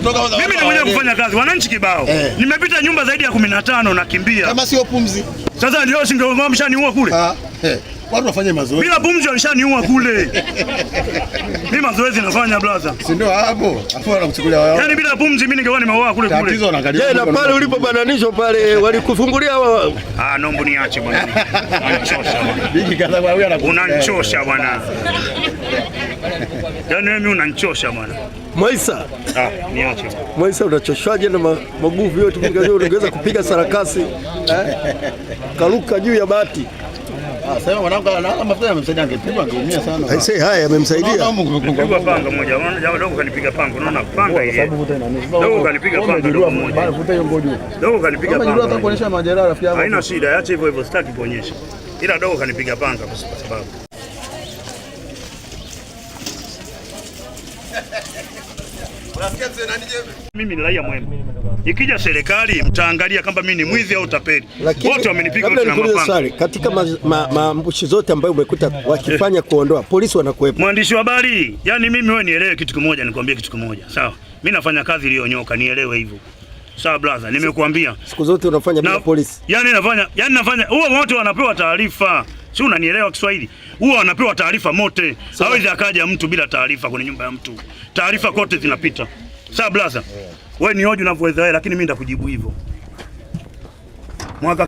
Mimi ni mwenyewe kufanya kazi, wananchi kibao. Nimepita nyumba zaidi ya 15 nakimbia. Kama sio pumzi. Sasa ndio singekuwa mshaniua kule. Watu wafanye mazoezi. Bila pumzi walishaniua kule. Mimi mazoezi nafanya brother. Si ndio hapo? Afu wanakuchukulia wao. Yaani bila pumzi mimi ningekuwa nimeua kule kule. Tatizo anaangalia. Na pale ulipobananishwa pale walikufungulia wao. Naomba niache bwana. Unanichosha bwana. Bigi kaza kwa huyu anakuwa. Unanichosha bwana. Yaani mimi unanichosha bwana. Mwaisa. Niache. Mwaisa unachoshaje na maguvu yote ungeweza kupiga sarakasi. Karuka juu ya bati. Sasa mwanangu ana mafuta yamemsaidia angepigwa angeumia sana. Aisee haya amemsaidia. Kupigwa panga moja. Unaona jamaa dogo kanipiga panga. Unaona panga ile. Dogo kanipiga panga dogo moja. Bana vuta hiyo ngojo. Dogo kanipiga panga. Unajua hata kuonyesha majeraha rafiki yangu. Haina shida, acha hivyo hivyo sitaki kuonyesha. Ila dogo kanipiga panga kwa sababu. Mimi ni raia mwema. Ikija serikali mtaangalia kama mimi ni mwizi au tapeli. Wote wamenipiga na mapanga. Katika maambushi zote ambayo umekuta wakifanya kuondoa, polisi wanakuepa. Mwandishi wa habari, yani mimi wewe nielewe kitu kimoja, nikwambie kitu kimoja. Sawa? Mimi nafanya kazi iliyonyoka, nielewe hivyo. Sawa brother, nimekuambia. Siku zote unafanya bila polisi. Yani nafanya huwa wote wanapewa taarifa. Si unanielewa Kiswahili? Huwa wanapewa taarifa mote. Hawezi akaja mtu bila taarifa kwenye nyumba ya mtu. Taarifa kote zinapita. Sawa brother? Wewe ni hoji unavyoweza wewe, lakini mimi nitakujibu hivyo. Mwaka